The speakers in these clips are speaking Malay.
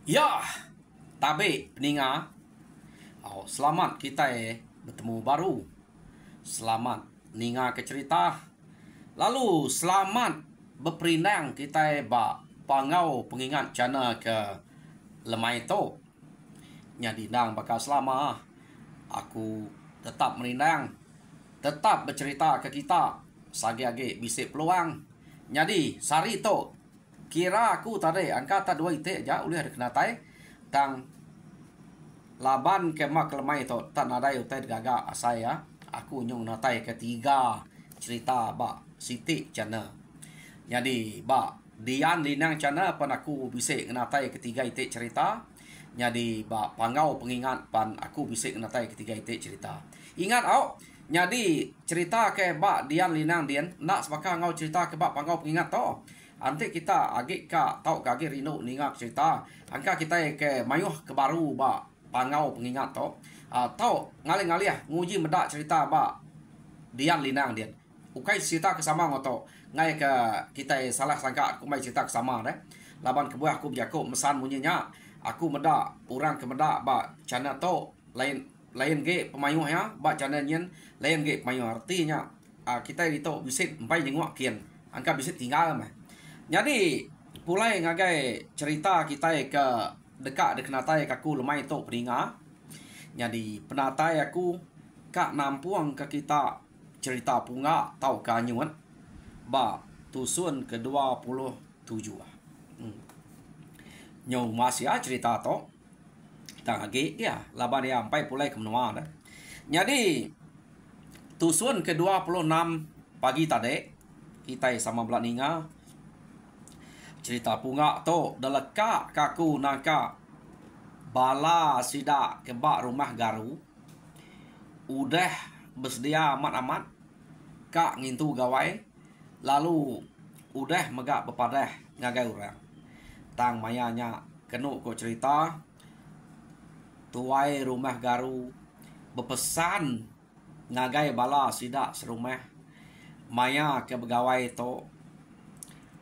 Ya, tabe peninga. Selamat kita bertemu baru. Selamat ninga ke cerita. Lalu selamat berperindang kita pangau pengingat jana ke lemai to. Jadi nang bakal selama aku tetap merindang, tetap bercerita ke kita sagi-agi bisik peluang. Jadi sari to kira aku tadi angka tak dua itik ja oleh ada kena tai tang laban kemak lemai to tak nadai utai gaga saya aku nyung natai ketiga cerita siti cana. Jadi dian linang cana pan aku bisik natai ketiga itik cerita. Jadi pangau pengingat pan aku bisik natai ketiga itik cerita. Ingat jadi cerita ke dian linang dian nak sebaka ngau cerita ke pangau pengingat to. Nanti kita agak tahu kaki rino ningak cerita. Angka kita ke mayuh ke baru pangau pengingat to. Tahu ngali ya nguji medak cerita dian linang dian. Ukai cerita ke sama ngoto. Ngai ke kita salah sangka aku mai cerita ke sama deh. Laban ke buah aku berjaku mesan bunyinya. Aku medak orang ke medak cana to lain ge pemayuh ya cana nyen lain ge pemayuh artinya kita itu bisik empai jenguk kian. Angka bisik tinggal mah. Jadi pulai ngagai cerita kita ke dekat natai aku lemai to peringa. Jadi penatai aku kak nampuang ke kita cerita punga tau kanyuan tusun ke-27. Nyong masih cerita to kita lagi ya laban ya sampai pulai ke menua dah. Jadi tusun ke-26 pagi tadi kita sama belak ninga cerita punga to deleka kaku nangka bala sida kebak rumah garu udah bersedia amat-amat kak ngintu gawai lalu udah megak bepadah ngagai orang tang mayanya kenu ko cerita tuai rumah garu berpesan ngagai bala sida serumah maya ke begawai to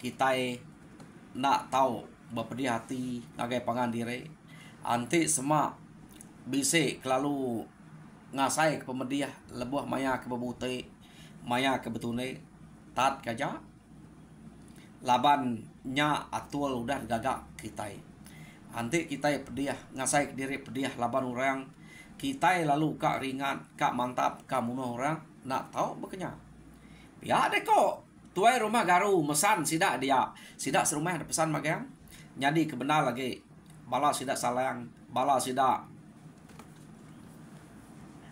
kita nak tahu berpedih hati ngagai pangan diri anti semak bisik lalu ngasai ke pemediah lebuh maya ke bebute maya ke betune tat kaja laban nya atul udah gagak kita anti kita pediah ngasai ke diri pediah laban orang kita lalu kak ringan kak mantap kak muno orang nak tahu bekenya ya deh kok tuai rumah garu mesan sidak dia sidak serumah ada pesan magang jadi kebenar lagi bala sidak salang bala sidak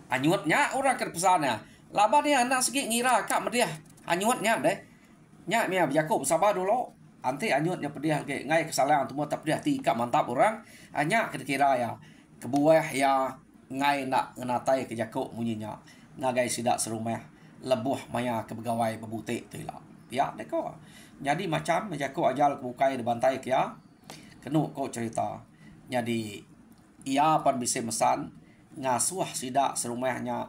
anyutnya orang ke pesannya laba dia anak segi ngira kak mediah anyutnya deh nya mia Yakub sabar dulu anti anyutnya pediah ke ngai kesalahan tu tak pediah ti kak mantap orang hanya kira ya kebuah ya ngai nak ngenatai ke Yakub munyinya ngagai sidak serumah lebuh maya ke pegawai bebutik tu lah ya deko jadi macam menjaku ajal kebukai dibantai kia kenu kau cerita jadi ia pan bisa mesan ngasuh sidak serumahnya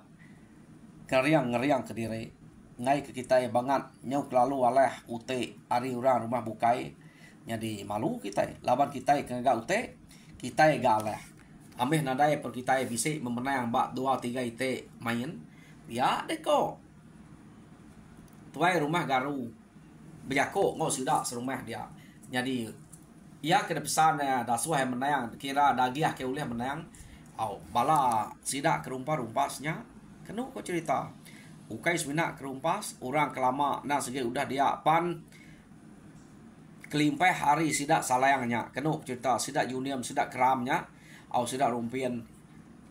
ngeriang ke diri ngai ke kita banget nyau lalu oleh ute ari orang rumah bukai jadi malu kita laban kita ke enggak ute kita enggak oleh ameh nadai per kita bisa memenang 2-3 ite main ya deko tuai rumah garu berjako ngau sudah serumah dia jadi ia kena pesannya dah suai menang kira dagiah ke ulih menang bala sidak kerumpas-rumpasnya kenu kau cerita ukai semina kerumpas orang kelama nah segi udah dia pan kelimpah hari sidak salayangnya kenu cerita sidak junium sidak keramnya sidak rumpian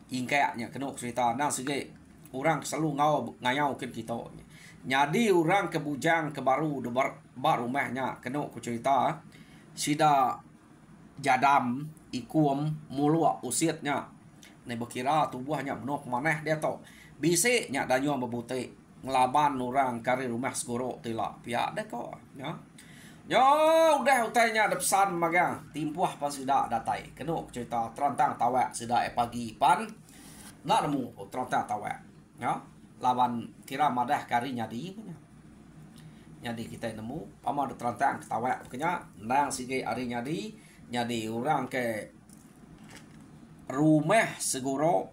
ingkayaknya kenu cerita nah segi orang selalu ngayau ke kita jadi orang ke bujang ke baru rumahnya kena ku cerita sida jadam ikum mulua usiatnya ne berkira tubuhnya benuh maneh dia to bisiknya danyo bebute ngelaban orang kari rumah segoro tila pihak deh kok ya yo udah utainya ada pesan magang timpuah pas sida datai kena ku cerita terantang tawak sida pagi pan nak nemu terantang tawak ya lawan kira madah kari nyadi punya nyadi kita nemu pama ada terantang ketawa punya nang sige ari nyadi orang ke rumah seguro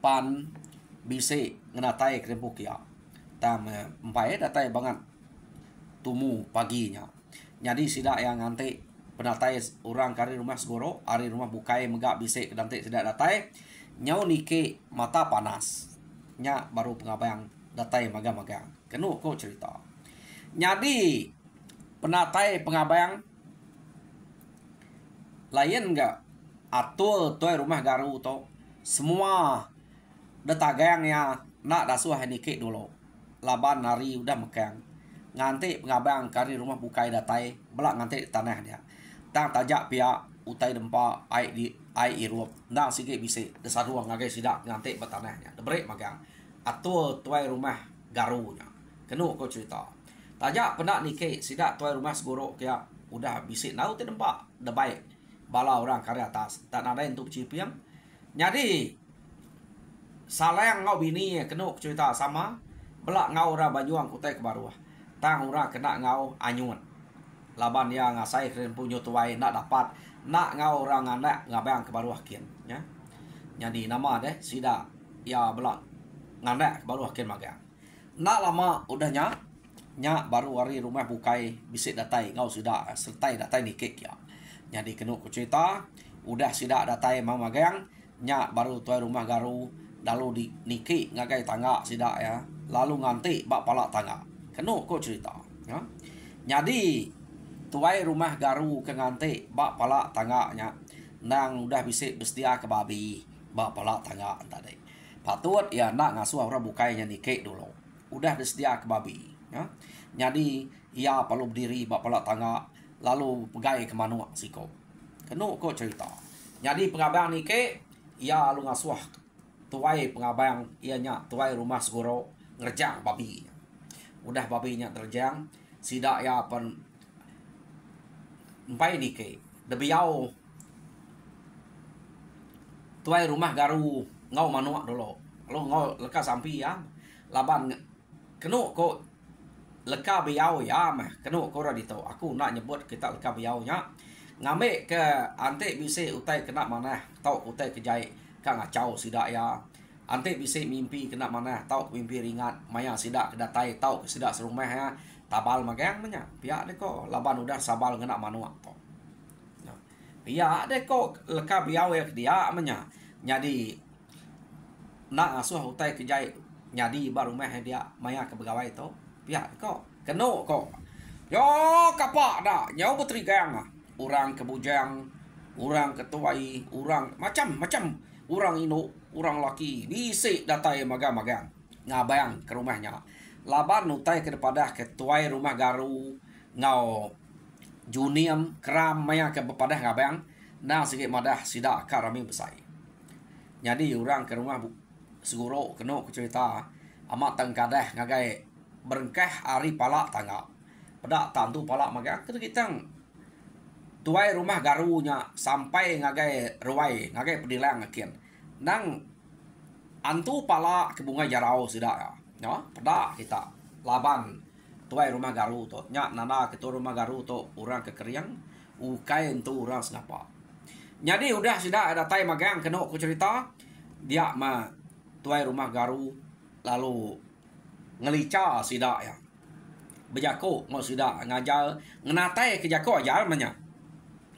pan bisi ngenatai krempuk ya. Tam empai datai banget tumu paginya. Jadi sidak yang nanti penatai orang kari rumah segoro, hari rumah bukai megak bisik nanti tidak datai, nyau nike mata panas. Nya baru pengabayang datai magang-magang. Kenu ko cerita. Jadi penatai pengabayang lain enggak atul tuai rumah garu to semua detagang ya nak dasuah nike dulu. Laban nari udah megang. Nganti pengabang kari rumah bukai datai belak nganti tanah dia tang tajak pihak utai dempa ai di ai irup nang sikit bisik desaduang ngagai sidak nganti bertanahnya debrek magang atul tuai rumah garunya kenu ko cerita tajak penak nike sidak tuai rumah segoro kia udah bisik nau te dempa de baik bala orang kari atas tak ada untuk cipiang jadi salayang ngau bini kenu cerita sama belak ngau ora bajuang kutai ke bawah tang ura kena ngau anyun laban ya ngasai keren punya tuai nak dapat nak ngau orang anak ngabang ke baru hakin ya jadi nama deh sida ya belak nganak ke baru hakin magang nak lama udahnya nya baru hari rumah bukai bisik datai ngau sida sertai datai nikik ya jadi kenu ku cerita udah sida datai mau magang nya baru tuai rumah garu lalu di nikik ngagai tangga sida ya lalu nganti bak palak tangga kenu ko cerita ya jadi tuai rumah garu ke ngante bak palak tangganya nang udah bisik bestia ke babi bak palak tangga tadi patut ya nak ngasuh orang bukainya nikik dulu udah disdia ke babi ya jadi ia perlu berdiri bak palak tangga lalu pegai ke manuk siko kenu ko cerita jadi pengabang nikik ia lu ngasuh tuai pengabang ianya tuai rumah segoro ngerjang babi udah babinya terjang sidak ya pen empai nike debiau tuai rumah garu ngau manuk dulu lo ngau leka sampi ya laban kenu ko leka biau ya mah kenu ko radito aku nak nyebut kita leka biau nya ngame ke ante bise utai kena mana tau utai kejai ka ngacau sidak ya ante bise mimpi kena mana tau mimpi ringat maya sidak kedatai tau sidak serumah ya tabal magang menya pihak de ko laban udah sabal ngena manuk to pihak de ko leka biau ya dia menya jadi nak asuh utai kejai nyadi baru meh dia maya ke pegawai to pihak ko kenu ko yo kapak dah nyau betrigang orang kebujang orang ketuai orang macam-macam orang ino orang laki bisik datai magang-magang ngabayang ke rumahnya laban utai kepada ketuai rumah garu ngau juniam keram maya ke bepadah ngabayang nah sikit madah sidak karami besai jadi orang ke rumah seguro kena cerita amat tengkadah ngagai berengkah hari palak tangga pedak tantu palak magang kita tuai rumah garunya sampai ngagai ruai ngagai pedilang akin nang antu pala ke bunga jarau sidak ya pedak kita laban tuai rumah garu to nya nana ketua rumah garu to orang kekeriang ukai entu orang senapa jadi udah sidak ada tai magang kena ku cerita dia mah tuai rumah garu lalu ngelica sidak ya bejako mau sidak ngajar ngenatai ke jako ajar manya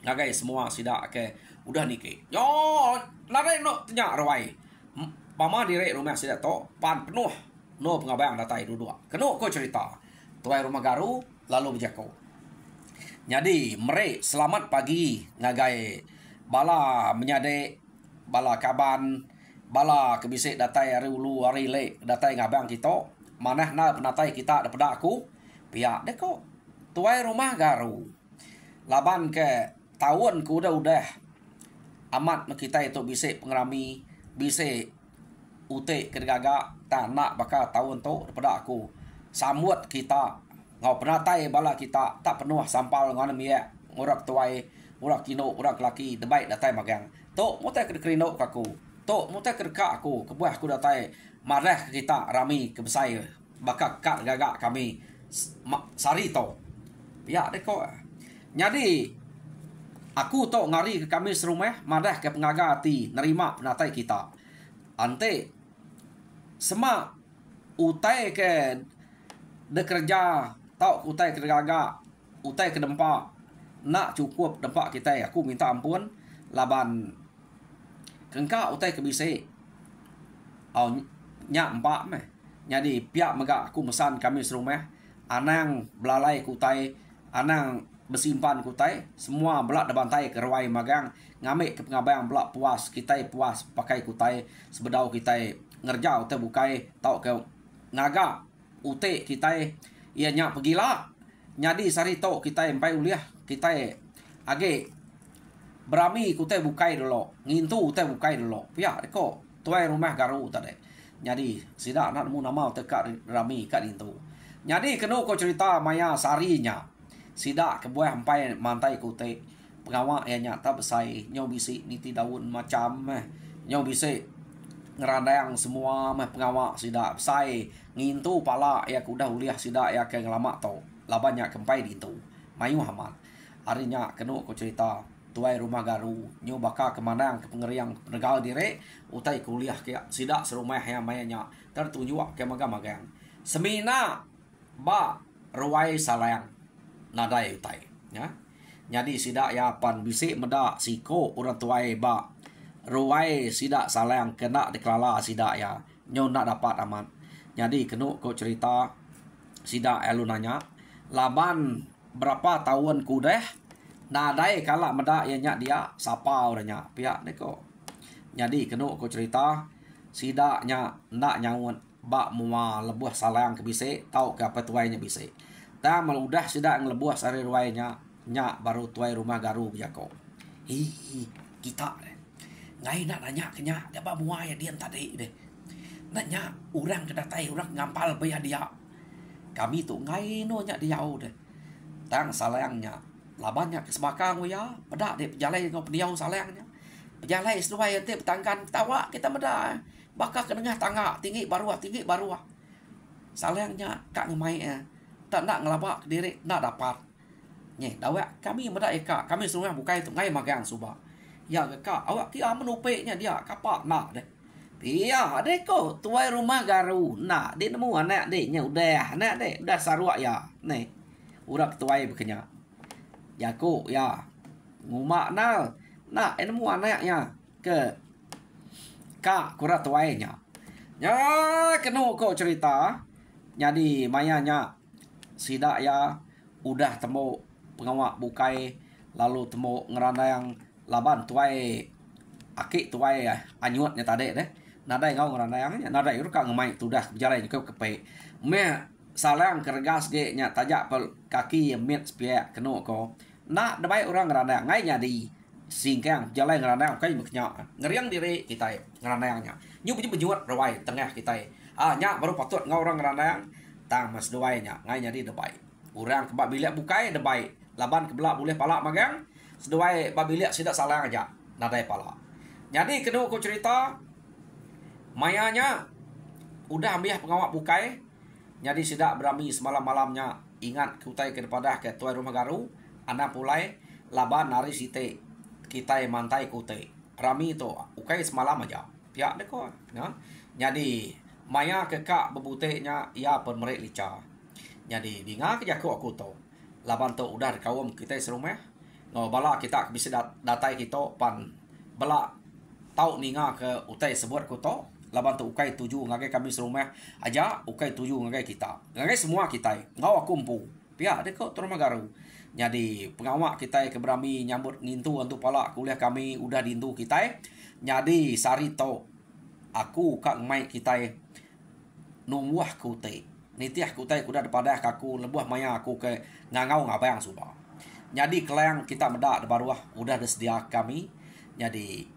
ngagai semua sidak ke udah niki yo lare no tanya rawai pama direk rumah sidak to pan penuh no pengabayang datai dua kenu ko cerita tuai rumah garu lalu bejako jadi mere selamat pagi ngagai bala menyade bala kaban bala kebisik datai hari ulu hari le datai ngabang kita manah na penatai kita daripada aku pihak deko tuai rumah garu laban ke tahun ku udah amat kita itu bisik pengerami bisik ute kedegaga tak nak bakal tahun tu daripada aku sambut kita ngau penatai bala kita tak penuh sampal ngan mia ngurak tuai ngurak kino ngurak laki debai datai magang tu mutai kerino aku tu mutai kerka aku kebuah aku datai marah kita rami kebesai bakal kat gagak kami sari to ya deko jadi Aku tok ngari ke kami serumah, madah ke pengaga hati, nerima penatai kita. Ante, semak utai ke de kerja, tau utai ke gaga, utai ke dempak, nak cukup dempak kita. Aku minta ampun, laban kengka utai ke bisi. Au nyak empak meh. Jadi pihak megak aku mesan kami serumah, anang belalai kutai, anang bersimpan kutai, semua belak debantai ke ruai magang, ngamik ke pengabayang belak puas, kita puas pakai kutai, sebedau kita ngerja utai bukai, tau ke ngaga utai kita ia nyak pergilah. Jadi sari tau kita empai uliah, kita age berami kutai bukai dulu, ngintu utai bukai dulu. Pihak deko tuai rumah garu tadi. Jadi sidak nak mu nama tekak rami kat itu. Jadi kena ko cerita maya sarinya. Sidak kebuah sampai mantai kutai pengawak yang nyata besai nyau bisi niti daun macam nyau bisi ngerandang semua pengawak sidak besai ngintu pala ya kuda uliah sidak ya ke ngelama tau labannya kempai di itu mayu hamat harinya kena ko cerita tuai rumah garu nyau baka kemandang ke pengeriang penegal dire utai kuliah ke sidak serumah yang mayanya tertunjuk ke magang-magang semina ba ruai salayang nadai utai ya. Jadi sidak ya pan bisik meda siko orang tuai ba ruai sidak salayang kena dikelala sidak ya nyo nak dapat aman. Jadi kena ko cerita sidak elu nanya laban berapa tahun kudeh nadai kala meda ya nyak dia sapa orangnya pihak neko. Jadi kena ko cerita sidaknya nak nyawun ba mua lebuh salayang ke bisik tau ke apa tuainya bisik. Ta maludah sidak ngelebuah sari ruainya nyak baru tuai rumah garu bijako. Hi kita deh. Ngai nak nanya kenya dia ba mua ya dia tadi deh. Nanya orang kedatai orang ngampal bayar dia. Kami tu ngai no nyak dia deh. Tang salayangnya labannya kesebakang ya. Pedak deh pejalai ngau peniau salayangnya. Pejalai seluai ente petangkan tawa kita meda. Bakal ke tengah tangga tinggi baruah salayangnya kak ngemai tak nak ngelabak diri nak dapat nye dawak kami meda eka kami semua bukai tu ngai magang suba ya kak awak kia menupeknya dia kapak nak deh iya deko tuai rumah garu nak dia nemu anak dia udah anak dia udah sarua ya nih urak tuai bekenya jago ya ngumak nak nemu anaknya ke kak kurat tuainya ya kenu kok cerita jadi mayanya sidak ya udah temu pengawak bukai lalu temu ngerandang laban tuai akik tuai anyutnya tadi deh nadai ngau ngerandangnya nadai urka ngemai tudah berjalan ke kepe me salang kergas ge nya tajak pel kaki mit spia kenu ko nak debai orang ngerandang ngai jadi singkang jalan ngerandang kai beknya ngeriang diri kita ngerandangnya nyu bejuat rawai tengah kita nya baru patut ngau orang ngerandang tang mas duainya ngai nyari debai urang kebak bilik bukai debai laban kebelak boleh palak magang seduai babiliak sidak salah aja nadai palak jadi kena aku cerita mayanya udah ambil pengawak bukai jadi sidak berami semalam-malamnya ingat kutai kepada ke tuai rumah garu anda pulai laban nari site kita mantai kutai rami itu ukai semalam aja pihak deko ya jadi maya kekak bebuteknya ia pemerek lica. Jadi dinga ke jaku aku tu. Laban tu udah kaum kita serumah. Ngau bala kita bisa datai kita pan bala tau ninga ke utai sebut ku tu. Laban tu ukai tuju ngagai kami serumah aja ukai tuju ngagai kita. Ngagai semua kita. Ngau aku empu. Pihak deko tu rumah garu. Jadi pengawak kita keberami nyambut ngintu untuk pala kuliah kami udah dintu kita. Jadi sari tu aku kak mai kita numuah kutai. Nitiah kutai kuda daripada kaku lebuah maya aku ke ngangau ngabayang suba. Jadi kelang kita meda baruah udah sedia kami. Jadi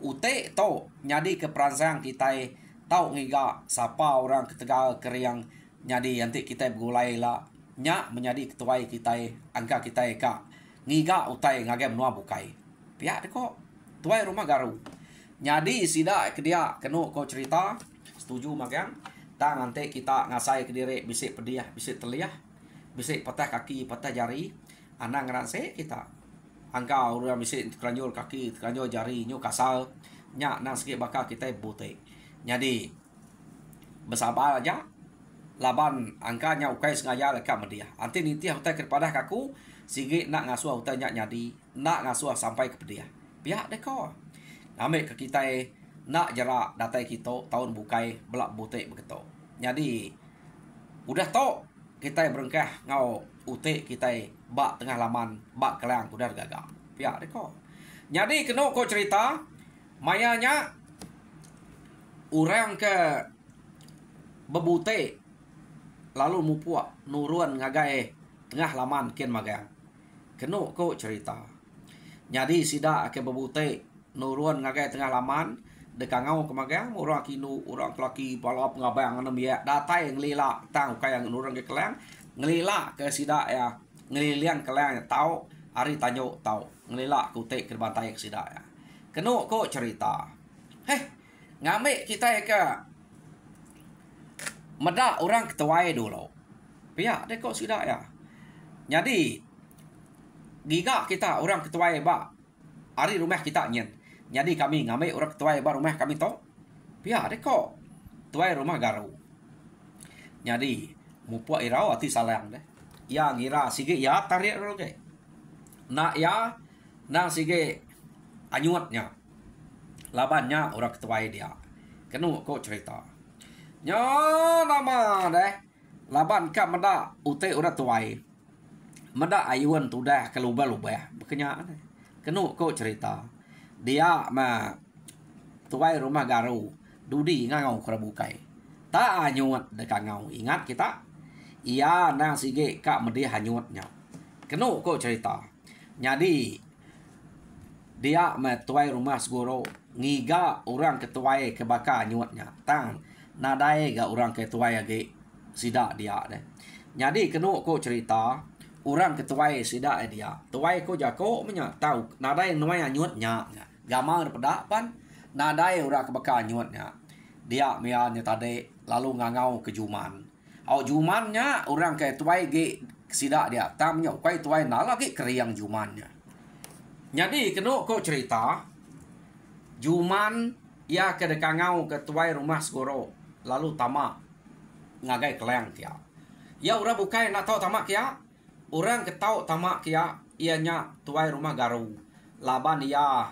ute to nyadi ke peransang kita tau ngiga sapa orang ketegal keriang nyadi nanti kita begulai lah nya menjadi ketuai kita angka kita ka ngiga utai ngage menua bukai. Pihak deko tuai rumah garu. Nyadi sida ke dia kenu ko cerita setuju magang. Tak nanti kita ngasai ke diri bisik pediah, bisik teliah, bisik patah kaki, patah jari, anak ngerase kita. angka orang bisik keranjul kaki, keranjul jari, nyo kasal, nya nang sikit bakal kita butik. Jadi bersabar aja. Laban angkanya ukai sengaja lekat media. Anti niti hutai kepada kaku, sige nak ngasuh hutai nyak nyadi, nak ngasuh sampai ke pedia. Pihak deko. Ambil ke kita nak jarak datai kita tahun bukai belak butik begitu. Jadi udah tau kita berengkah ngau utik kita bak tengah laman bak kelang udah gagak. Pihak deko. Jadi kena ko cerita mayanya orang ke bebutik lalu mupuak nurun ngagai tengah laman ken magang. Kena ko cerita. Jadi sida ke bebutik nurun ngagai tengah laman dekangau ke magang orang kinu orang kelaki balap ngabang ngana biak datai ngelila tang kaya nurun ke kelang ngelila ke sida ya ngelilian kelang tau hari tanyo tau ngelila ke utik ke bantai ke sida ya. Kena ko cerita. Ngamik kita ke medak orang ketuai dulu. Pihak dia kok sudah ya. Jadi giga kita orang ketuai ba. Hari rumah kita nyen. Jadi kami ngambil orang ketuai ba rumah kami to. Pihak dia kok tuai rumah garu. Jadi mupuak irau ati salang deh. Ya ngira sige ya tarik dulu ke. Nak ya nang sige anyuatnya. Labannya orang ketuai dia. Kenu kok cerita. Nyo nama deh. Laban ka meda utek udah tuai. Meda ayuan tu dah kelubah-lubah. Bekenya deh. Kenu kok cerita. Dia ma tuai rumah garu. Dudi ngau kerabukai. Tak anyuat dekat ngau. Ingat kita. Ia nang sige kak medi hanyutnya. Kenu kok cerita. Jadi dia ma tuai rumah segoro. Ngiga orang ketuai kebaka anyutnya. Tang nadai ga orang ketuai age sida dia deh. Jadi kenu ko cerita orang ketuai sida dia. Tuai ko jako menya tahu nadai nuai anyutnya. Gamang pada pan nadai orang kebaka anyutnya. Dia mianya tadi lalu ngangau ke juman. Au jumannya orang ketuai ge sida dia. Tamnya kai tuai na lagi keriang jumannya. Jadi kenu ko cerita juman ya kedekangau ketuai rumah segoro lalu tamak ngagai keleng kia. Ya orang bukai nak tahu tamak kia. Orang ketau tamak kia ianya tuai rumah garu. Laban ia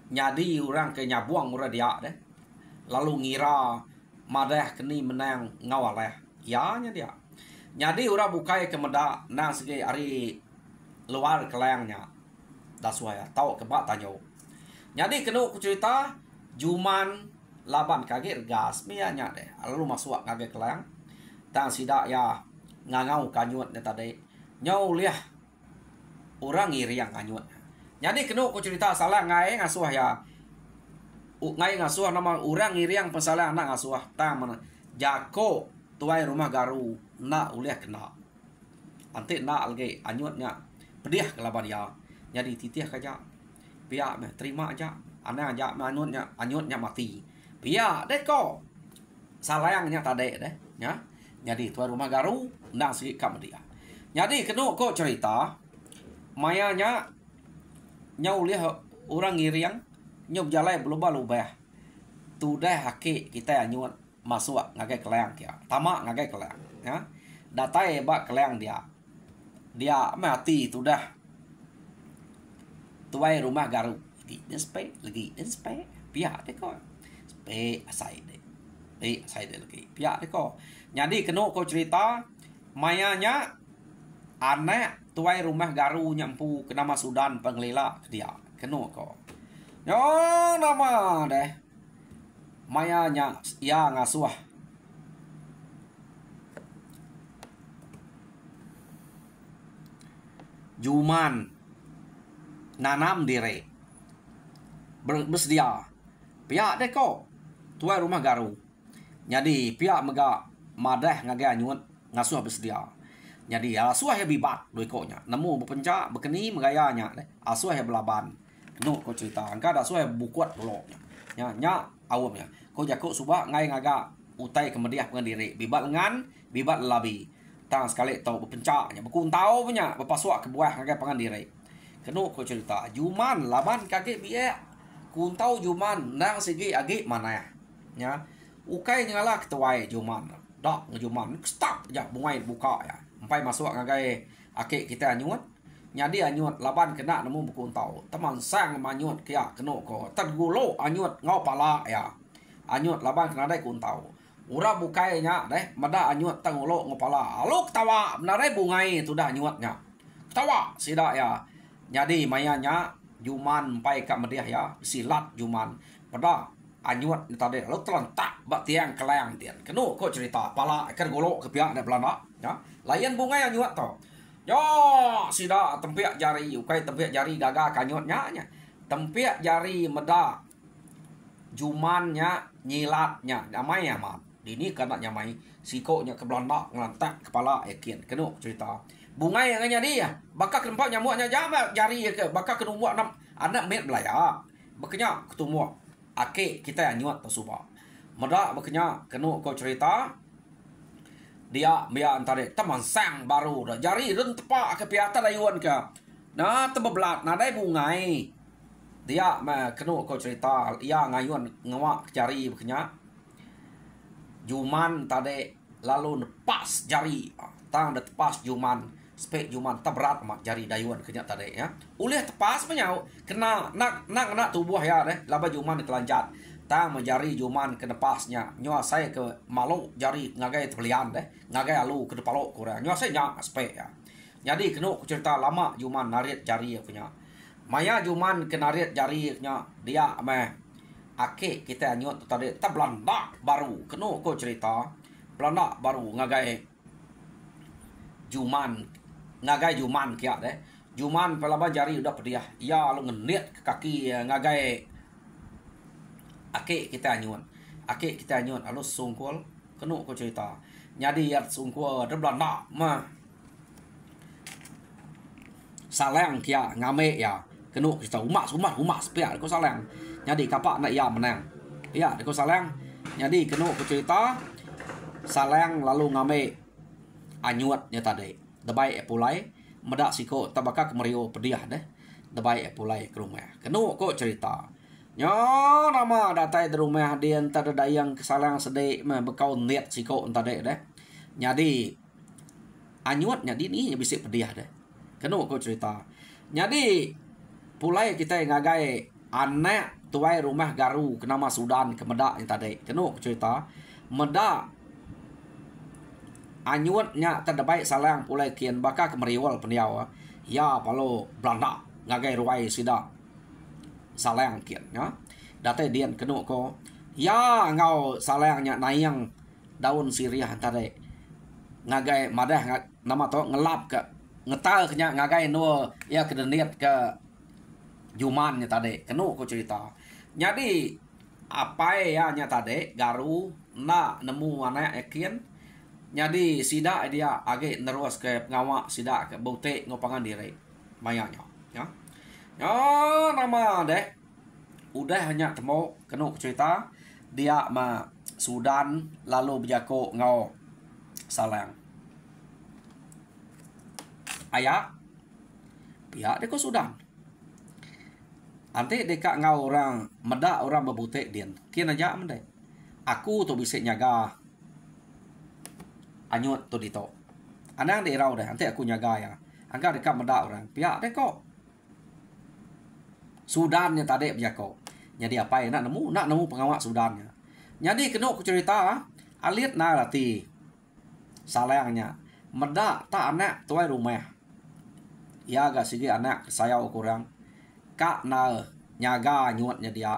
nyadi orang ke nyabuang orang dia deh. Lalu ngira madah keni menang ngawaleh. Ya nya dia. Nyadi orang bukai ke meda nang segi hari luar kelengnya. Daswaya tahu kebak tanyo. Jadi kena aku cerita juman laban kaget gas mianya deh. Lalu masuk kaget kelang. Tang sidak ya ngangau kanyut ni tadi. Nyau liah orang iri yang kanyut. Jadi kena aku cerita salah ngai ngasuh ya. Ngai ngasuh nama orang iri yang pesalah anak ngasuh. Tang mana jako tuai rumah garu nak uliah kena. Nanti nak lagi anyutnya pedih kelaban ya. Jadi titih kaja. Pihak terima aja. Anak aja anyutnya mati. Pihak deh kok. Salayangnya tadi deh. Ya. Jadi tuan rumah garu. Nang sikit kamu dia. Jadi kena kok cerita. Mayanya. Nyau lihat orang ngiriang. Nyub jalai berubah-ubah. Tu dah haki kita anyut. Masuk ngagai kelang kia. Tamak ngagai kelang. Ya. Datai bak kelang dia. Dia mati tu dah. Tuai rumah garu. Lagi dan spek pihak deh kok spek asai deh asai deh lagi pihak deh kok. Jadi kena kau cerita mayanya anak tuai rumah garu nyampu ke nama Sudan pengelila dia kena kok. Yo nama deh mayanya ya ngasuh juman nanam dire bersedia pihak deh kok tuai rumah garu. Jadi pihak mega madah ngagai anyut ngasuh bersedia. Jadi asuh ya bibat doi koknya nemu berpencak berkeni megayanya deh asuh ya belaban nu ko cerita angka asuh ya bukuat dulu nya awamnya ko jako subak ngai ngaga utai kemediah pengandiri bibat lengan bibat labi tang sekali tau berpencaknya berkuntau punya berpasuak ke buah ngagai pengandiri. Kenu ko cerita. Juman laban kage biak. Kun tahu juman nang segi agi mana ya. Ukai nyala ketuai juman. Dak juman stop ya bungai buka ya. Sampai masuk ngagai ake kita anyut. Nyadi anyut laban kena nemu buku tahu. Teman sang manyut kia kenu ko. Tergulo anyut ngau pala ya. Anyut laban kena dai kun tahu. Ura bukai nya deh mada anyut tangulo ngopala. Aluk tawa benarai bungai tu dah anyutnya. Tawa sida ya. Jadi mayanya juman pai kat mediah ya silat juman pada anyut ni tadi lalu terlentak bak tiang kelang tian kenu ko cerita pala ikan golok ke pihak dari Belanda ya layan bunga anyut to yo sida tempiak jari ukai tempiak jari gagah kanyutnya nya tempiak jari meda jumannya nyilatnya namanya mah ini kena nyamai sikoknya ke Belanda ngelantak kepala ekin kenu cerita bunga yang hanya dia bakal kenapa nyamuknya jama jari ke bakal kenumuk anak met belaya bekenya ketemu ake kita anyut tesuba meda bekenya kenu kau cerita dia biar antara teman sang baru dah jari ren tepak ke piata dayuan ke nah tebeblat nadai bungai dia mah kenu kau cerita ia ngayun ngawak jari bekenya juman tadi lalu lepas jari tang tepas juman spek juman tabrat mak jari dayuan kenya tadi ya ulih tepas menyau kena nak tubuh ya deh laba juman ditelanjat tang menjari juman ke depasnya nyawa saya ke malu jari ngagai terlian deh ngagai alu ke depalo kurang nyawa saya nyak spek ya jadi kena cerita lama juman narit jari punya maya juman ke narit jari nya dia meh ake kita anyut tadi ta Belanda baru kena ko cerita Belanda baru ngagai juman kia deh juman pelaba jari udah pediah ya lu ngenit ke kaki ngagai ake kita anyun alu sungkul kenu ko cerita nyadi yat sungkul ada Belanda mah saleng kia ngame ya kenu cerita umas pia ko saleng nyadi kapak nak ya menang ya ko saleng nyadi kenu ko cerita saleng lalu ngame anyutnya tadi debai pulai medak siko tabaka kemerio pediah deh debai pulai ke rumah kenu kok cerita nyo nama datai di rumah dia entar dayang kesalang sedek mah bekau net siko entar deh nyadi anyut nyadi ni bisa pediah deh kenu kok cerita nyadi pulai kita ngagai anak tuai rumah garu kenama Sudan ke medak yang tadi kenu kok cerita medak anyutnya terdebai salang pulai kian baka kemeriwal peniawa ya palo Belanda ngagai ruai sida salang kian ya date dian kenu ko ya ngau salangnya nayang daun siriah tadi ngagai madah nama to ngelap ke ngetal kenya ngagai no ya kedeniat ke jumannya tadi kenu ko cerita jadi apa ya nya tadi garu na nemu anak ekin jadi sida dia age nerus ke ngawak sida ke bote ngopangan diri mayanya ya nama deh udah hanya temu kenu cerita dia ma Sudan lalu berjako ngau salang ayak pihak deko Sudan ante deka ngau orang meda orang bebute dian kian aja mendai aku tuh bisa nyaga anyut tu dito anang de rau deh ante aku nyaga ya angka dekat meda orang pihak deh kok Sudannya tadi berjako jadi apa ya nak nemu pengawak Sudannya jadi kena aku cerita alit na rati salangnya meda tak anak tuai rumah ya gak sigi anak saya kurang kak na nyaga nyuatnya dia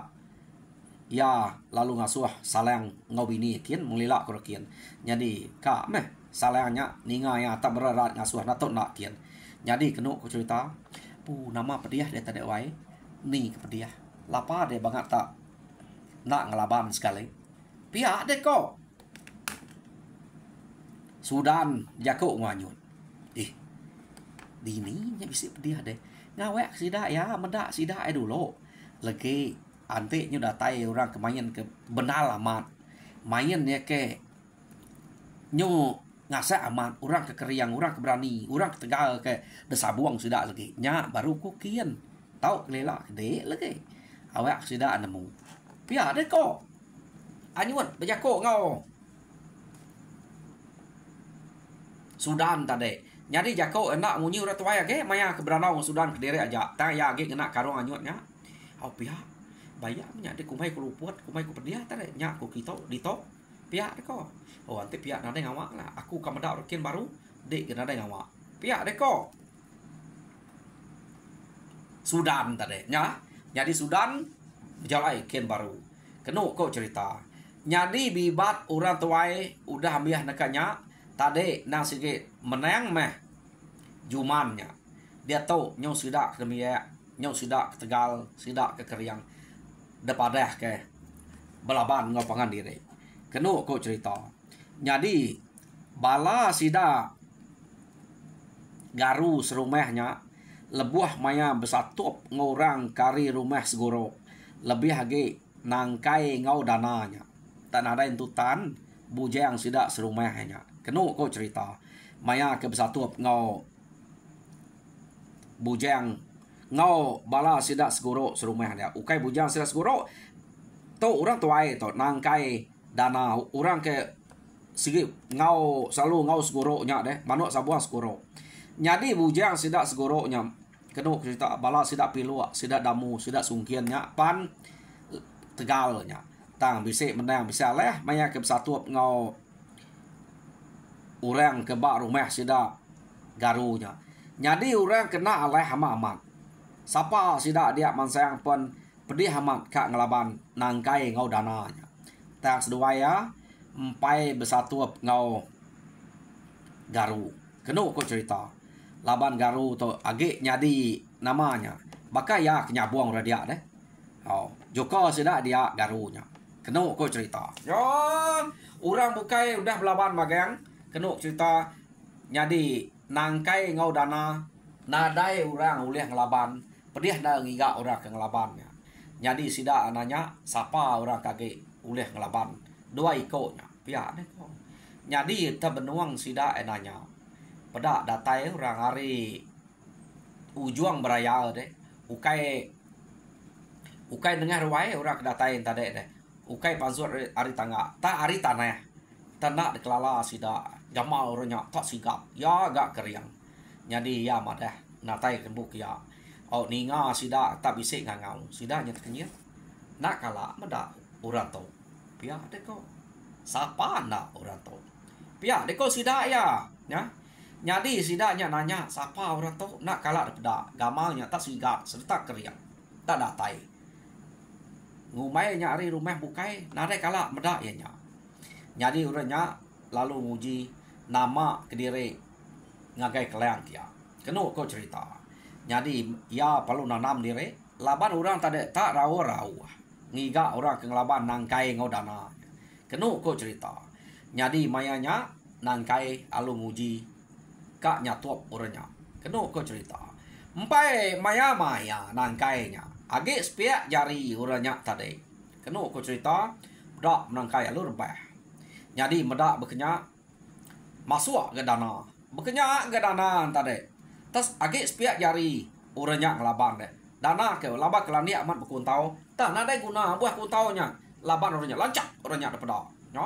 ya lalu ngasuh salang ngobini kian melilak kurakian jadi kak meh salangnya ninga ya tak berat ngasuh nato nak kian jadi kena aku cerita nama pediah dia tadi wai ni ke pediah lapa dia banget tak nak ngelaban sekali pihak deh kok Sudan jako nganyut dini nya bisa pediah deh ngawek sida ya meda sida dulu lagi ante nyu datai orang kemain ke benal amat main ya ke nyu ngasa amat, orang ke Keriang, orang ke Berani, orang ke Tegal ke Desa Buang sudah lagi. Nya baru ku kian. Tau kelela gede lagi. Awak sudah nemu. Pia deh ko. Anyuan bejako ngau. Sudan tadi. Nyadi jako enak munyi urat tuai age maya ke Beranau Sudan ke dere aja. Ta ya age kena karung anyuannya. Au pia. Bayar nya de kumai ku luput, kumai ku pedia tadi. Nya ku kito dito. Pia deh ko. Oh nanti pihak nade ngawak lah. Aku kamada rekin baru. Dek kena nade ngawak. Pihak deh kok. Sudan tadi. Nya. Jadi Sudan. Jalai ken baru. Kenu kok cerita. Jadi bibat orang tuai. Udah ambil nekanya. Tadi nang sikit. Menang meh. Jumannya. Dia tahu. Nyau sidak ke Demiak. Nyau sidak ke Tegal. Sidak ke Keriang. Depadah ke. Belaban ngopangan diri. Kenu kok cerita. Jadi bala sida garu serumahnya lebuah maya besatup ngorang kari rumah segoro lebih lagi nangkai ngau dananya tak ada intutan bujang sida serumahnya kenu kau cerita maya ke besatup ngau bujang ngau bala sida segoro serumahnya ukai bujang sida segoro tu orang tuai tu nangkai dana orang ke sigi ngau selalu ngau segoro nya deh manuk sabuang segoro nyadi bujang sidak segoro nya kenu cerita bala sidak pilu sidak damu sidak sungkian nya pan Tegal nya tang bisik menang bisa leh maya ke satu ngau orang ke bak rumah sidak garunya nyadi orang kena aleh hama amat sapa sidak dia mansayang pun pedih amat kak ngelaban nangkai ngau dananya tang sedua ya empai bersatu ngau garu kenu ko cerita laban garu tu age nyadi namanya baka ya kenyabuang radia deh oh joko sida dia garunya kenu ko cerita yo orang bukai udah belaban magang kenu cerita nyadi nangkai ngau dana nadai orang ulih ngelaban pedih na ngiga orang ke ngelabannya nyadi sida ananya sapa orang kage ulih ngelaban dua ikonya pihak deh kok jadi kita benuang sida enanya pada datai orang hari ujuang beraya deh ukai dengar ruai orang datai tadi deh ukai panzur hari tangga tak hari tanah tanah dekelala sida jamal orangnya tak sigap ya agak keriang jadi ya madah natai kembuk ya oh ninga sida tak bisik ngangau sida nyet kenyit nak kala meda orang tu pihak deh kok sapa nak orang tu pihak deko sida ya nyadi sidanya nanya sapa orang tu nak kalah pada gamalnya tak sigap serta keriang tak datai ngumai nyari rumah bukai nare kalah meda ya nya nyadi uranya lalu muji nama kediri ngagai keleang kia kenu ko cerita nyadi ya perlu nanam diri laban orang tak rawa ngiga orang ke ngelaban nangkai ngodana kenu ko cerita nyadi mayanya nangkai alu nguji kak nyatup orangnya kenu ko cerita empai maya nangkainya age spiak jari orangnya tadi kenu ko cerita dak nangkai alu rebah nyadi medak bekenya masuk ke dana bekenya ke dana tadi tas age spiak jari orangnya ngelaban deh dana ke laba kelani amat berkuntau tak ada guna buah kuntaunya laban orangnya lancak orangnya ada pada no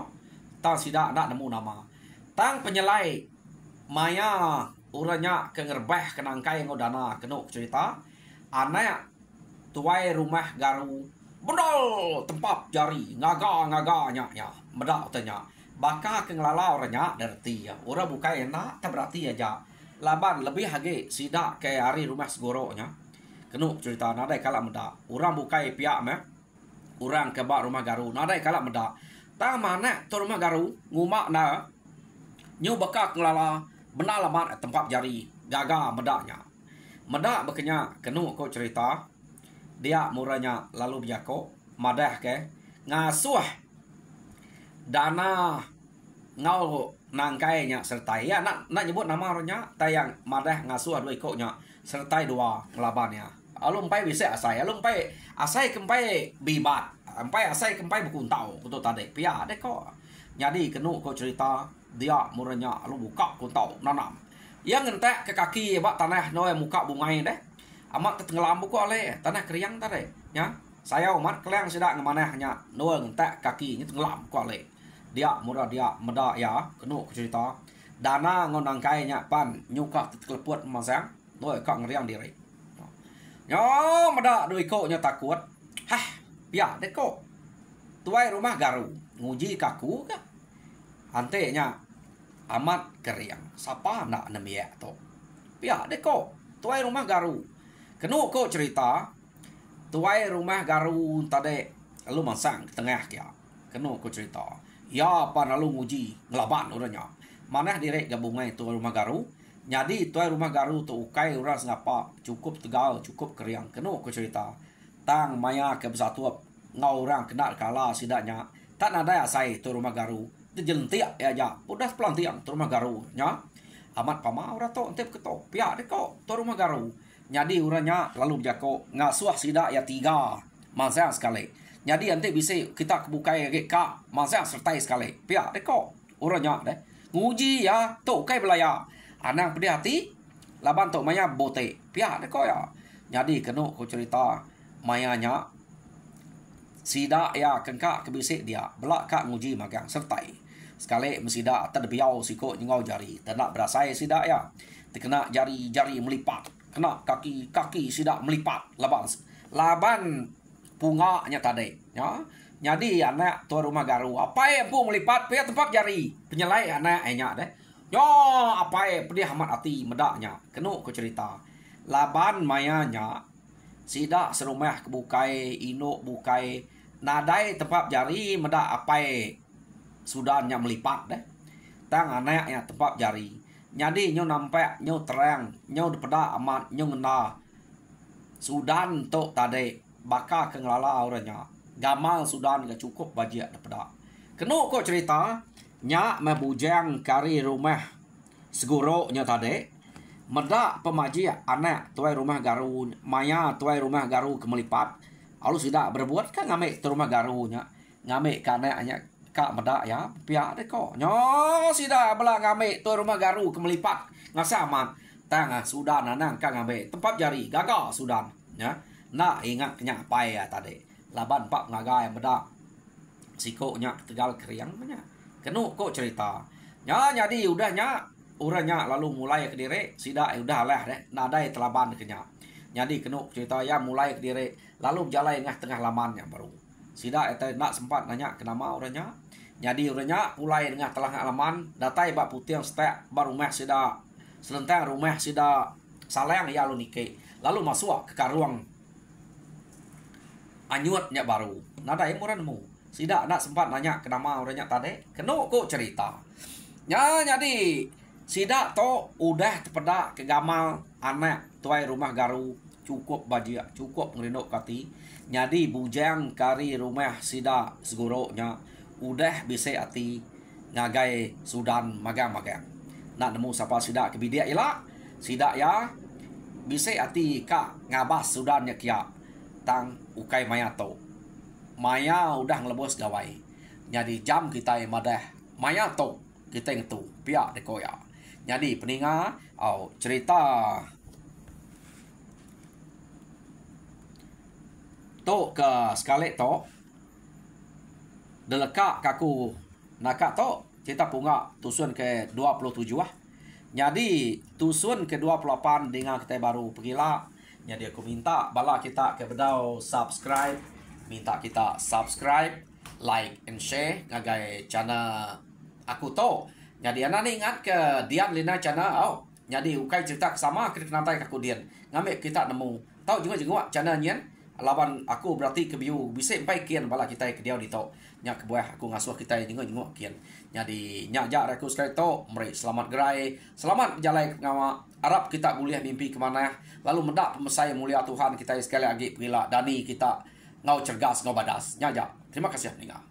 tang sida nak nemu nama tang penyelai maya orangnya ke ngerbeh kenangkai ngodana kenu cerita anak tuai rumah garu bedol tempat jari ngaga nya medak tanya baka ke ngelala orangnya derti ya orang buka enak tak berarti aja laban lebih hage sida ke hari rumah segoro nya kenu cerita nadai kala meda orang bukai pihak meh orang ke bak rumah garu nadai kala meda tang mana tu rumah garu ngumak na nyu bakak ngelala benar lamat tempat jari gaga medaknya medak bekenya kenu ko cerita dia muranya lalu biako madah ke ngasuh dana ngau nangkainya sertai ya nak nyebut nama orangnya tayang madah ngasuh dua ikutnya sertai dua ngelabannya alum pai bisa asai alum pai asai kempai bibat ampai asai kempai berkuntau betul tadi pia deh kok jadi kenu kok cerita dia muranya lalu buka kontau nanam. Yang ngentek ke kaki bak tanah noy muka bungai deh. Amat tenggelam buku oleh tanah keriang tadi. Ya. Saya umat keleng sidak ngemanehnya noy ngentek kaki ini tenggelam ku oleh. Dia murah dia meda ya kenu cerita. Dana ngonangkainya pan nyuka teleput masang noy kak ngeriang diri. Nyo meda doi ko nya takut. Hah, ya deh ko. Tuai rumah garu nguji kaku ka. Antenya amat keriang. Sapa nak nemiak to. Pia deko. Tuai rumah garu. Kenu ko cerita. Tuai rumah garu tadi. Lalu masang ke tengah kia. Kenu ko cerita. Ya apa lalu nguji. Ngelaban orangnya. Mana direk gabungan tuai rumah garu. Jadi tuai rumah garu tu ukai orang sengapa. Cukup tegal. Cukup keriang. Kenu ko cerita. Tang maya ke bersatuap. Ngau orang kena kalah sidaknya. Tak ada asai tuai rumah garu. Itu jelentik ya aja. Udah pelantiang tu rumah garu nya. Amat pama ora to entep keto. Pia de ko tu rumah garu. Jadi uranya lalu berjako ngasuh sidak ya 3. Masa sekali. Jadi ante bisa kita kebukai ke ka masa sertai sekali. Pia de ko uranya deh. Nguji ya to kai belaya. Anang pedih hati laban to maya bote. Pia de ko ya. Jadi kenu ko cerita mayanya sida ya kengka kebisik dia belak kak nguji magang sertai sekali mesida terbiau siko nyengau jari tak berasai sida ya terkena jari melipat kena kaki sida melipat laban punganya tadi ya jadi anak tua rumah garu apa yang pun melipat pia tempat jari penyelai anak enya deh yo apa pedih amat hati medaknya kenu ko cerita laban mayanya sida serumah kebukai ino bukai nadai tempat jari meda apai sudannya melipat deh. Tang anaknya tempat jari. Jadi nyo nampak nyo terang, nyo depeda amat nyo ngena. Sudan tok tadi baka kenglala orangnya. Gamal sudan gak cukup bajia depeda. Kenu kok cerita nya mebujang kari rumah seguro nya tadi. Meda pemaji anak tuai rumah garu, maya tuai rumah garu kemelipat. Alu sudah berbuat kan ngamek tu rumah garunya. Ngamek kanaknya kak meda ya. Pia de ko. Nyo sudah bela ngamek tu rumah garu kemelipat. Ngasa aman. Tang sudah nanang kan ngamek tempat jari gagal sudan ya. Nak ingat nya apa ya tadi. Laban pak ngagai meda. Sikonya tegal keriang nya. Kenu kok cerita. Nya jadi udahnya uranya lalu mulai ke diri sida udah lah deh. Nadai telaban kenya. Jadi kenu cerita ya mulai ke diri lalu berjalan tengah lamannya baru. Sida eta nak sempat nanya kenapa orangnya. Jadi orangnya mulai dengan telah alaman datai bak putih yang setek baru rumah sida selentang rumah sida saleng ya lu nike. Lalu masuk ke karuang anyutnya baru. Nada yang muranmu. Sida nak sempat nanya kenapa orangnya tadi. Kenu kok cerita. Ya jadi sida to udah terpeda ke gamal anak tuai rumah garu cukup bajia cukup ngerindok kati jadi bujang kari rumah sida seguro nya udah bisa ati ngagai sudan magang-magang nak nemu siapa sida kebidia ila sida ya bisa ati ka ngabas sudan nya kia tang ukai maya to maya udah ngelebos gawai jadi jam kita madah maya to kita ngetu pia dekoya jadi peninga cerita to ke sekali to deleka kaku nakak to cerita punga tusun ke 27 jadi tusun ke 28 dengan kita baru pergilah jadi aku minta bala kita ke bedau subscribe minta kita subscribe like and share ngagai channel aku to jadi anak ingat ke Dian Lina channel jadi ukai cerita sama kita nantai kaku Dian ngambil kita nemu tahu juga channelnya lawan aku berarti ke biu bisa sampai kian bala kita ke dia di to nya ke buah aku ngasuh kita jenguk kian jadi nya ja aku sekali to meri selamat gerai selamat jalai ngawa Arab kita boleh mimpi kemana lalu mendak pemesai mulia Tuhan kita sekali lagi pergilah dani kita ngau cergas ngau badas nya ja terima kasih ninga.